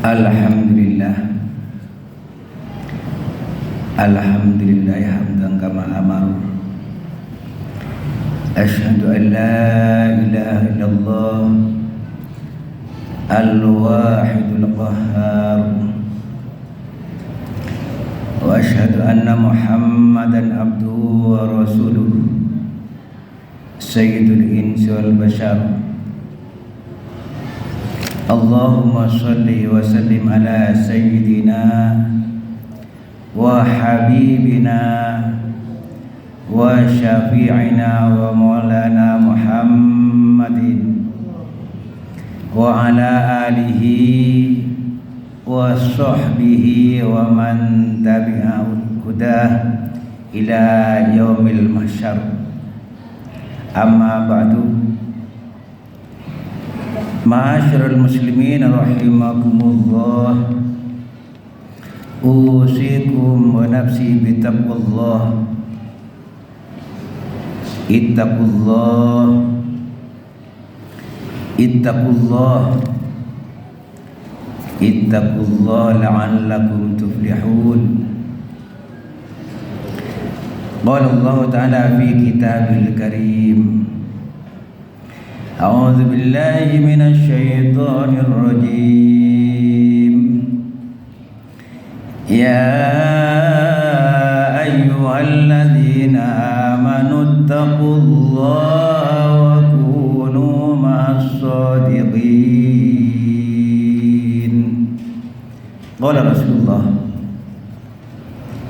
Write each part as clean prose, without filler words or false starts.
Alhamdulillah. Alhamdulillah hamdan kama amaru. Asyhadu an la ilaha illallah al-wahidul qahhar. Wa asyhadu anna Muhammadan abduhu wa rasuluh. Sayyidul insi wal bashar. Allahumma salli wa sallim ala sayyidina wa habibina wa syafi'ina wa maulana Muhammadin wa ala alihi wa sahbihi wa man tabi'ahu hudah ila yaumil mahsyar. Amma ba'du. Ma'asyiral muslimin rahimakumullah, usikum wa nafsi bitaqwallah. Ittaqullah, ittaqullah, ittaqullah la'allakum tuflihun. Qala Allah Ta'ala fi kitabil karim, A'udzu billahi minasy syaithanir rajim. Ya ayyuhalladzina amanu taqullaha wa kunu ma'as shadiqin. Qala Rasulullah,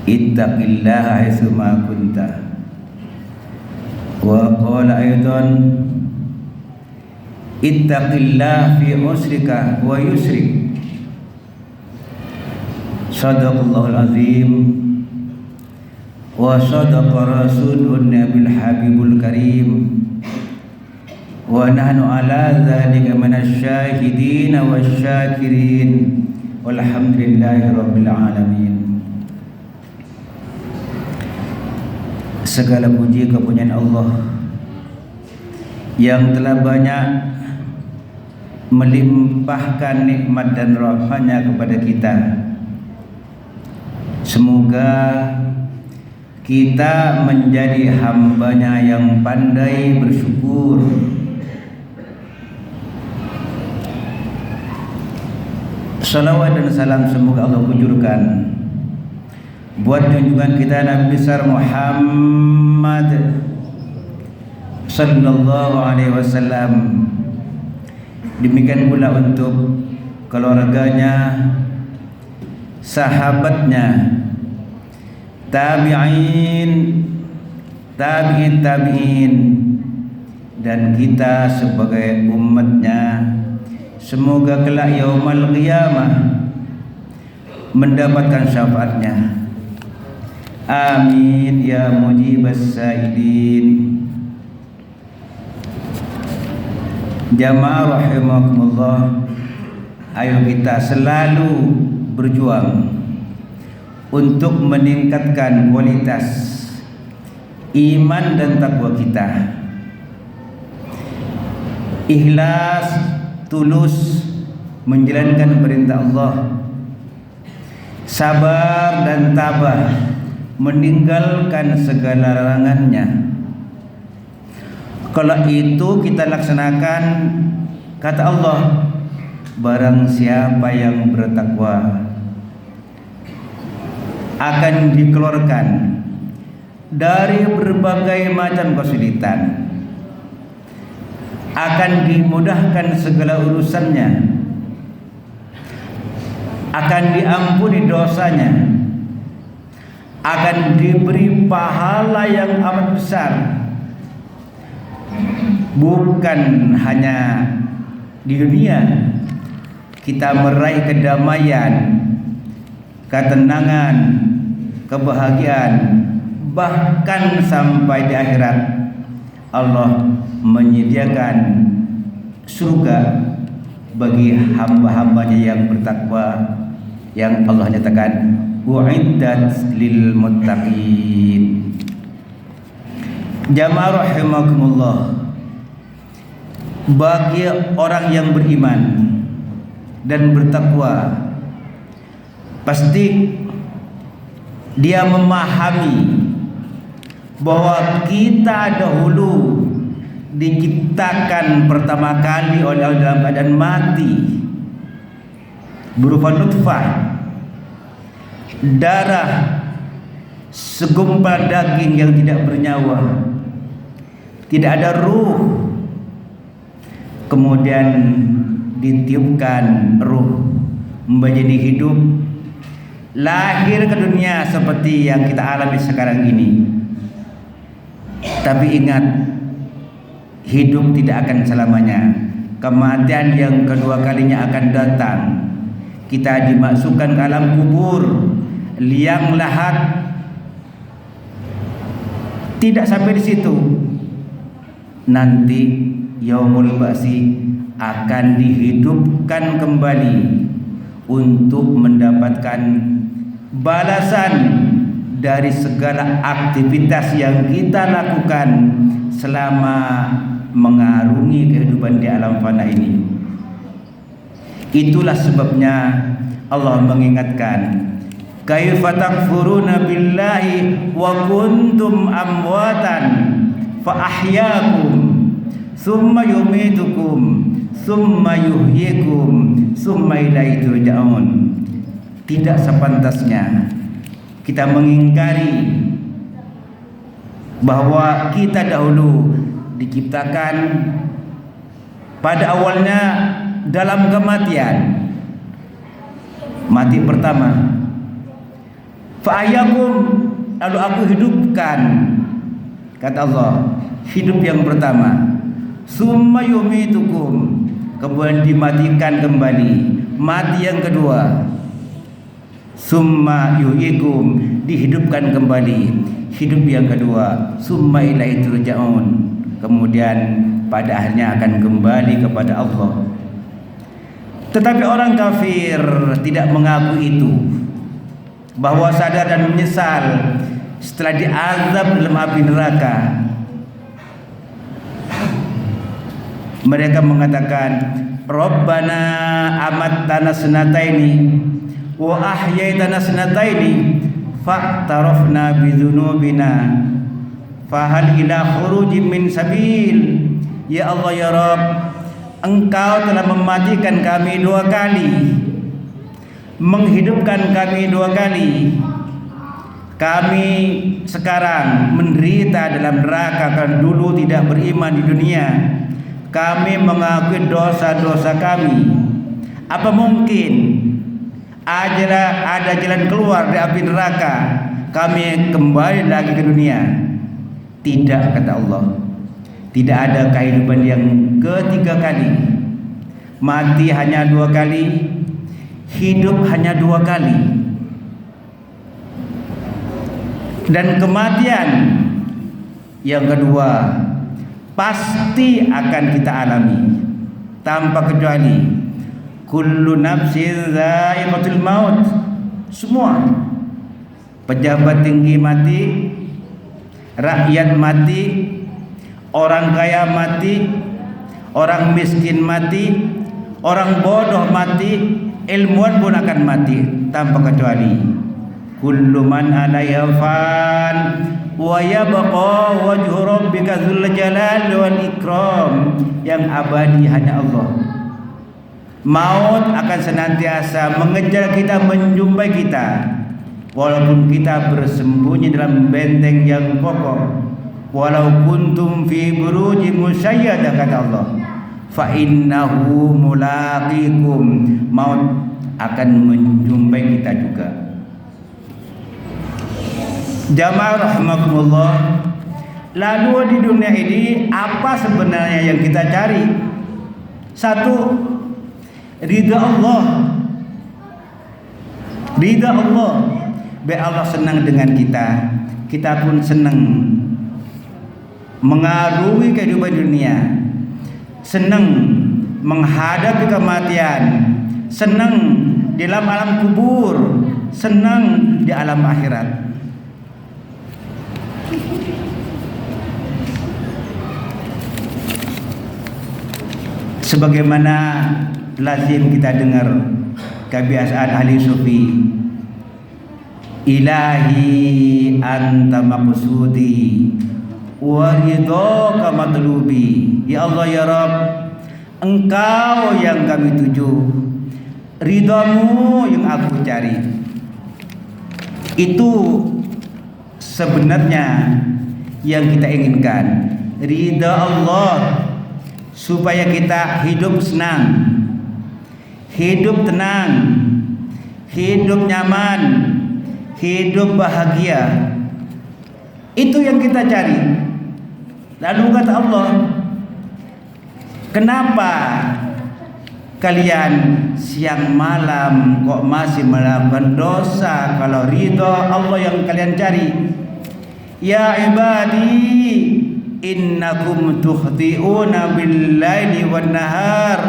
ittaqillaha haitsu ma kunta. Wa qala aidan, ittaqillah fi usrika wa yusrik. Sadaqallahul azim wa sadaqa rasulun nabil habibul karim wa nahnu ala dzalika minasy syahidin wasyakirin walhamdulillahi rabbil alamin. Segala puji kepunyaan Allah yang telah banyak melimpahkan nikmat dan rahmat-Nya kepada kita. Semoga kita menjadi hamba-Nya yang pandai bersyukur. Salawat dan salam semoga Allah kujurkan buat junjungan kita Nabi besar Muhammad sallallahu alaihi wasallam. Demikian pula untuk keluarganya, sahabatnya, tabi'in, tabi'in, dan kita sebagai umatnya. Semoga kelak yaumul qiyamah mendapatkan syafaatnya. Amin ya mujibas sa'ilin. Jamaah rahimakumullah, ayo kita selalu berjuang untuk meningkatkan kualitas iman dan takwa kita. Ikhlas, tulus menjalankan perintah Allah, sabar dan tabah meninggalkan segala larangannya. Kalau itu kita laksanakan, kata Allah, barang siapa yang bertakwa akan dikeluarkan dari berbagai macam kesulitan, akan dimudahkan segala urusannya, akan diampuni dosanya, akan diberi pahala yang amat besar. Bukan hanya di dunia kita meraih kedamaian, ketenangan, kebahagiaan, bahkan sampai di akhirat Allah menyediakan surga bagi hamba-hambanya yang bertakwa, yang Allah nyatakan u'iddat lil muttaqin. Jamaah rahimakumullah, bagi orang yang beriman dan bertakwa, pasti dia memahami bahwa kita dahulu diciptakan pertama kali oleh Allah dalam keadaan mati, berupa nutfah, darah segumpal daging yang tidak bernyawa, tidak ada ruh. Kemudian ditiupkan ruh menjadi hidup, lahir ke dunia seperti yang kita alami sekarang ini. Tapi ingat, hidup tidak akan selamanya. Kematian yang kedua kalinya akan datang. Kita dimasukkan ke alam kubur, liang lahat. Tidak sampai di situ, nanti yaumul ba'si akan dihidupkan kembali untuk mendapatkan balasan dari segala aktivitas yang kita lakukan selama mengarungi kehidupan di alam fana ini. Itulah sebabnya Allah mengingatkan, kaifa takfuruna billahi wa kuntum amwatan fa ahyaakum summa yumitukum summa yuhyikum summa ilaihi turja'un. Tidak sepantasnya kita mengingkari bahwa kita dahulu diciptakan pada awalnya dalam kematian. Mati pertama, fa ahyakum, lalu aku hidupkan, kata Allah, hidup yang pertama. Summa yumitukum, kemudian dimatikan kembali, mati yang kedua. Summa yuhyikum, dihidupkan kembali, hidup yang kedua. Summa ilaihi turja'un, kemudian pada akhirnya akan kembali kepada Allah. Tetapi orang kafir tidak mengaku itu, bahwa sadar dan menyesal setelah diazab dalam api neraka. Mereka mengatakan, Rabbana amattana sanataini wa ahyaitana sanataini fa'tarafna bidzunubina fahal ila khurujin min sabil. Ya Allah, ya Rabb, Engkau telah mematikan kami 2 kali, menghidupkan kami 2 kali. Kami sekarang menderita dalam neraka karena dulu tidak beriman di dunia. Kami mengakui dosa-dosa kami. Apa mungkin ada jalan keluar dari api neraka, kami kembali lagi ke dunia? Tidak, kata Allah. Tidak ada kehidupan yang ketiga kali. Mati hanya 2 kali, hidup hanya 2 kali. Dan kematian yang kedua pasti akan kita alami tanpa kecuali. Kullu nafsin dha'iqatul maut. Semua pejabat tinggi mati, rakyat mati, orang kaya mati, orang miskin mati, orang bodoh mati, ilmuwan pun akan mati tanpa kecuali. Kullu man 'alaiha fan wa yabqa wajhu rabbika dzul jalali wal ikram. Yang abadi hanya Allah. Maut akan senantiasa mengejar kita, menjumpai kita, walaupun kita bersembunyi dalam benteng yang kokoh. Walau kuntum fi burujin musyayyadah, kata Allah, fa innahu mulaqikum. Maut akan menjumpai kita juga. Jamaah rahimakumullah. Lalu di dunia ini apa sebenarnya yang kita cari? 1, ridha Allah. Ridha Allah. Biar Allah senang dengan kita, kita pun senang. Mengarungi kehidupan dunia, senang menghadapi kematian, senang di dalam alam kubur, senang di alam akhirat. Sebagaimana lazim kita dengar kebiasaan ahli sufi, ilahi anta maqsudi wa ridhaka matlubi. Ya Allah ya Rabb, Engkau yang kami tuju, ridhamu yang aku cari. Itu sebenarnya yang kita inginkan, ridha Allah, supaya kita hidup senang, hidup tenang, hidup nyaman, hidup bahagia. Itu yang kita cari. Lalu kata Allah, kenapa kalian siang malam kok masih melakukan dosa kalau ridha Allah yang kalian cari? Ya ibadi, innakum tukhti'una bil-laili wan-nahar.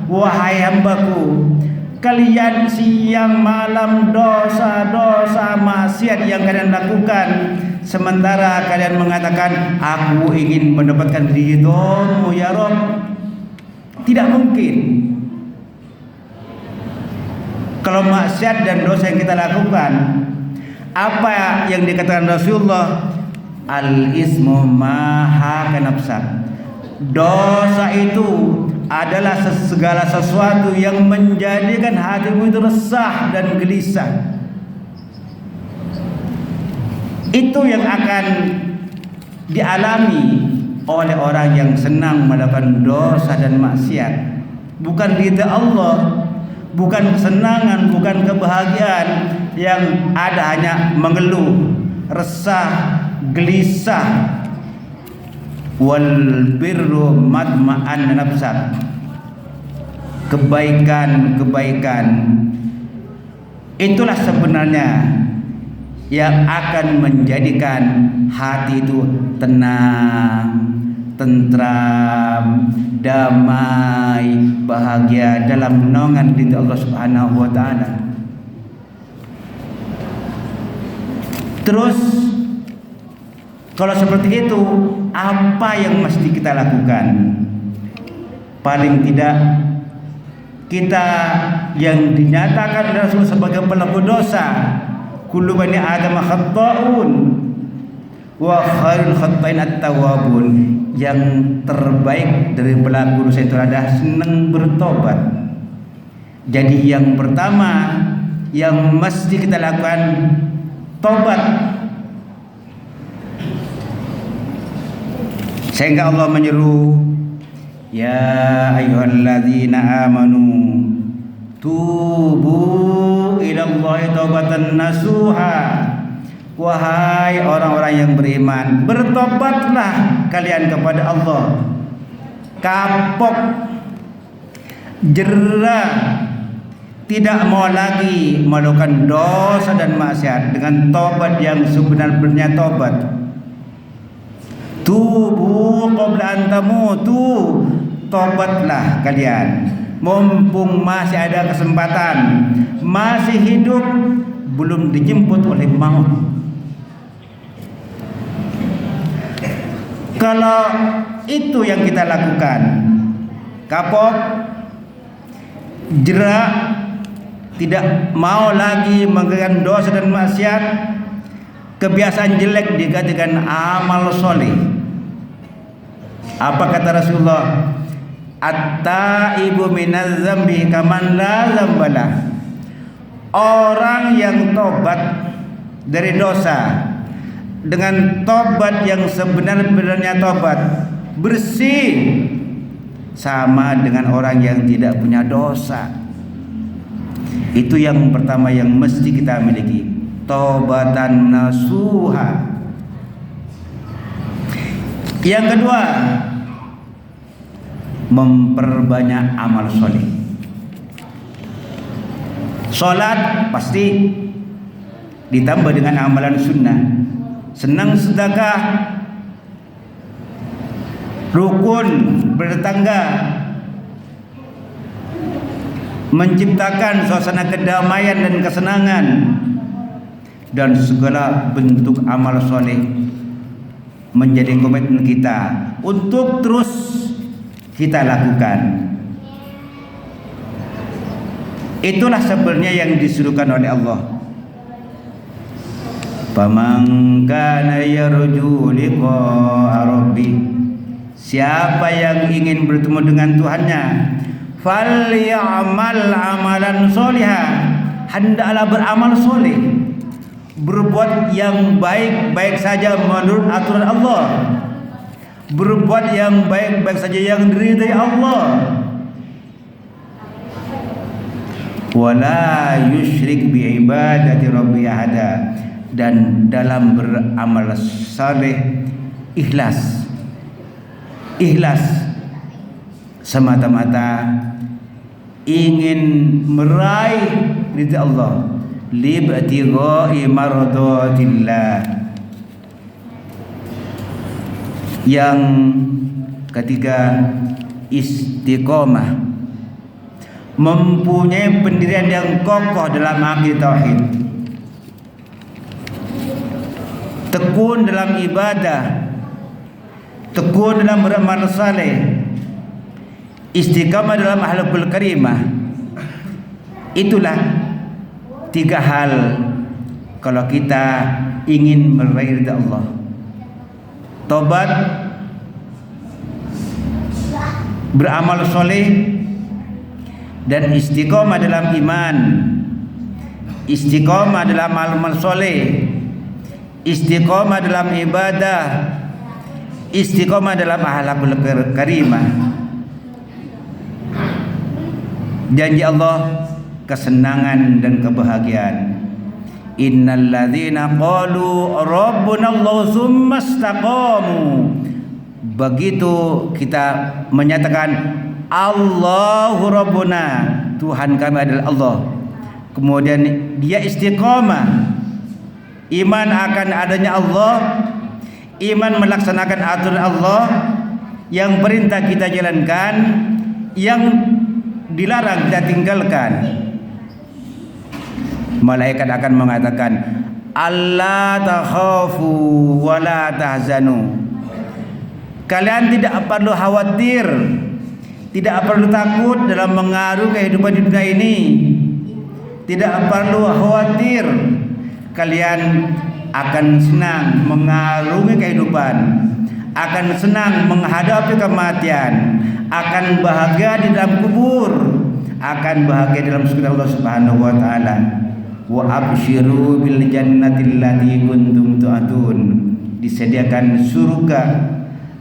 Wahai hambaku, kalian siang malam dosa-dosa maksiat yang kalian lakukan, sementara kalian mengatakan aku ingin mendapatkan ridho-Mu ya Rabb. Tidak mungkin. Kalau maksiat dan dosa yang kita lakukan, apa yang dikatakan Rasulullah, al-ismu ma haka nafsak. Dosa itu adalah segala sesuatu yang menjadikan hatimu itu resah dan gelisah. Itu yang akan dialami oleh orang yang senang melakukan dosa dan maksiat. Bukan ridha Allah, bukan kesenangan, bukan kebahagiaan, yang ada hanya mengeluh, resah, gelisah. Wal birru madma'an nafsak. Kebaikan-kebaikan itulah sebenarnya yang akan menjadikan hati itu tenang, tentram, damai, bahagia dalam naungan ridha Allah Subhanahu wa taala. Terus kalau seperti itu, apa yang mesti kita lakukan? Paling tidak kita yang dinyatakan Rasul sebagai pelaku dosa, kullu bani adam khata'un wa khairul khata'in at-tawwabun. Yang terbaik dari pelaku dosa itu adalah senang bertobat. Jadi yang pertama yang mesti kita lakukan, tobat. Sehingga Allah menyeru, ya ayyuhalladzina amanu tubu ilallahi taubatan nasuha. Wahai orang-orang yang beriman, bertobatlah kalian kepada Allah, kapok, jerah, tidak mau lagi melakukan dosa dan maksiat, dengan tobat yang sebenarnya tobat. Tubu qabla an tamutu, tobatlah kalian mumpung masih ada kesempatan, masih hidup, belum dijemput oleh maut. Kalau itu yang kita lakukan, kapok, jerak, tidak mau lagi mengerjakan dosa dan maksiat, kebiasaan jelek digantikan amal soleh. Apa kata Rasulullah? At-taibu minaz zambi kaman la zambalah. Orang yang tobat dari dosa dengan tobat yang sebenarnya tobat, bersih, sama dengan orang yang tidak punya dosa. Itu yang pertama yang mesti kita miliki, taubatan nasuha. Yang kedua, memperbanyak amal soleh. Salat pasti ditambah dengan amalan sunnah. Senang sedekah, rukun bertetangga, menciptakan suasana kedamaian dan kesenangan, dan segala bentuk amal soleh menjadi komitmen kita untuk terus kita lakukan. Itulah sebenarnya yang disuruhkan oleh Allah. Faman kana yarju liqa'a rabbih, siapa yang ingin bertemu dengan Tuhannya, falyamal amalan sholihan, hendaklah beramal soleh, berbuat yang baik-baik saja menurut aturan Allah, berbuat yang baik-baik saja yang diridai Allah. Wala yusyrik bi ibadati rabbi ahada, dan dalam beramal saleh ikhlas semata-mata ingin meraih ridha Allah, libtigha'i mardatillah. Yang ketiga, istiqomah, mempunyai pendirian yang kokoh dalam akidah tauhid, tekun dalam ibadah, tekun dalam beramal saleh, istiqamah dalam akhlakul karimah. Itulah tiga hal kalau kita ingin meraih ridha Allah: tobat, beramal soleh, dan istiqomah dalam iman, istiqomah dalam amal soleh, istiqomah dalam ibadah, istiqomah dalam akhlakul karimah. Janji Allah kesenangan dan kebahagiaan. Innal ladzina qalu rabbuna Allah tsumma istaqamu. Begitu kita menyatakan Allahu Rabbuna, Tuhan kami adalah Allah, kemudian dia istiqomah, iman akan adanya Allah, iman melaksanakan aturan Allah, yang perintah kita jalankan, yang dilarang kita tinggalkan. Malaikat akan mengatakan, alla takhafu wa la tahzanu, kalian tidak perlu khawatir, tidak perlu takut dalam mengaruh kehidupan di dunia ini. Tidak perlu khawatir, kalian akan senang mengarungi kehidupan, akan senang menghadapi kematian, akan bahagia di dalam kubur, akan bahagia dalam surga Allah Subhanahu wa taala. Wa absyiru bil jannati allati kuntum tu'adun, disediakan surga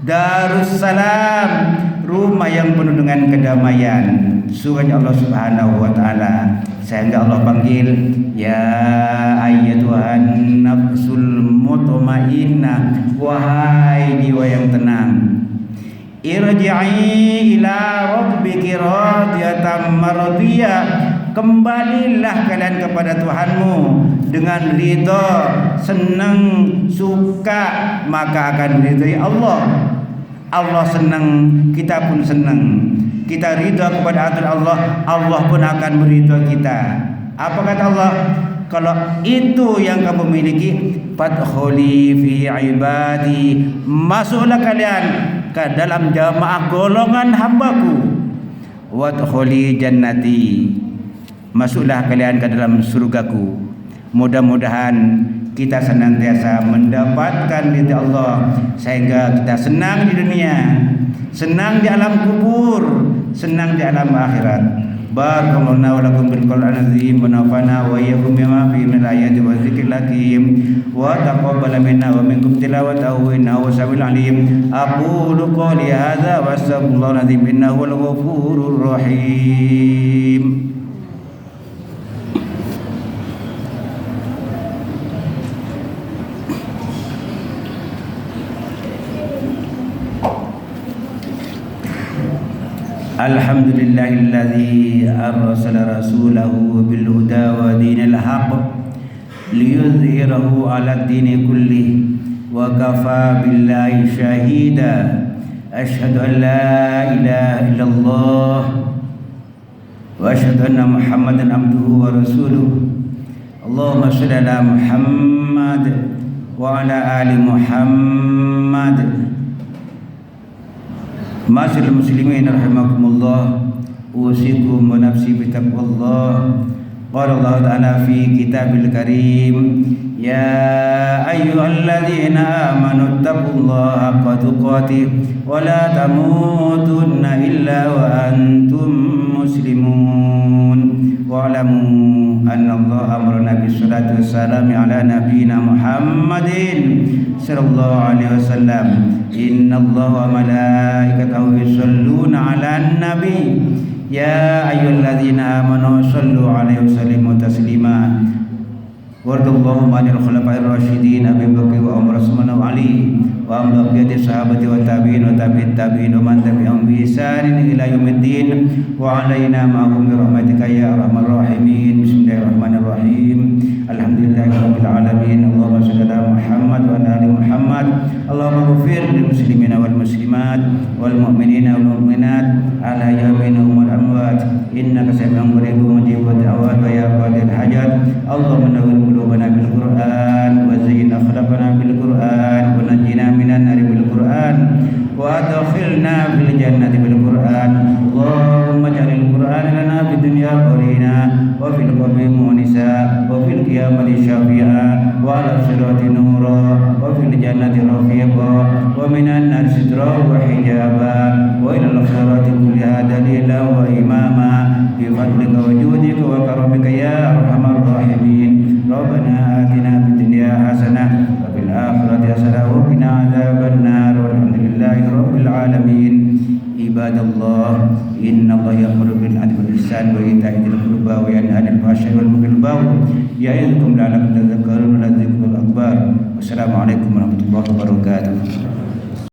Darussalam, rumah yang penuh dengan kedamaian, surga Allah Subhanahu wa taala. Sehingga Allah panggil, ya ayyatuhan nafsul mutmainnah, wahai jiwa yang tenang, irji'i ila rabbiki radiyatan mardiyah, kembalilah kalian kepada Tuhanmu dengan ridha, senang, suka, maka akan diridhai Allah. Allah senang, kita pun senang. Kita ridha kepada aturan Allah, Allah pun akan meridha kita. Apa kata Allah? Kalau itu yang kamu miliki, fadkhuli fi ibadi, masuklah kalian ke dalam jamaah golongan hambaku. Wadkhuli jannati, masuklah kalian ke dalam surgaku. Mudah-mudahan kita senantiasa mendapatkan ridha Allah, sehingga kita senang di dunia, senang di alam kubur, senang di alam akhirat. Barakallahu lakum bil Qur'anil azim wa nafa'ana wa iyyakum bima fihi min ayati wa dzikril hakim wa taqabbala minna wa minkum tilawatahu innahu samiul alim. Aqulu qouli hadza wa astaghfirullahal azim innahu wal ghafurur rahim. Alhamdulillahilladzi arsala rasulahu bil huda wa dinil haqq liyudhhirahu 'alad dini kullih wa kafa billahi shahida. Asyhadu an la ilaha illallah wa asyhadu anna Muhammadan abduhu wa rasuluh. Allahumma shalli ala Muhammad wa ala ali Muhammad. Masyaallah muslimin rahimakumullah, أوصيكم ونفسي بتقوى الله. قال الله تعالى في كتابه الكريم: يا أيها الذين آمنوا اتقوا الله حق تقاته ولا تموتن إلا وأنتم مسلمون. واعلموا أن الله أمرنا بالصلاة والسلام على نبينا محمد صلى الله عليه وسلم. إن الله وملائكته يصلون على النبي يا أيها الذين آمنوا صلوا عليه وسلموا تسليما. وارض اللهم عن الخلفاء الراشدين أبي بكر وعمر وعثمان وعلي وعن بقية الصحابة والتابعين وتابع التابعين ومن تبعهم بإحسان إلى يوم الدين وعلينا معهم برحمتك يا أرحم الراحمين. بسم الله الرحمن الرحيم. الحمد لله رب العالمين. اللهم صل على محمد وعلى آل محمد. اللهم اغفر للمسلمين والمسلمات والمؤمنين والمؤمنات الأحياء والأموات إنك سميع قريب مجيب الدعوات يا قاضي الحاجات. اللهم نور قلوبنا بالقرآن وزين أخلاقنا بالقرآن ونجنا من النار بالقرآن وأدخلنا في الجنة بالقرآن. اللهم اجعل القرآن لنا في الدنيا قرينا وفي القبر مونسا وفي القيامة شفيعا وعلى الصراط نورا وفي الجنة رفيقا ومن النار سترا وحجابا وإلى الخيرات كلها دليلا وإماما بفضلك وجودك وكرمك يا أرحم الراحمين. ربنا آتنا في الدنيا حسنة وفي الآخرة حسنة وقنا عذاب النار والحمد لله رب العالمين. عباد الله إن الله يأمر بالعدل والإحسان وإيتاء ذي القربى وينهى عن الفحشاء والمنكر والبغي يعظكم لعلكم تذكرون. ولذكر الأكبر. والسلام عليكم ورحمة الله وبركاته.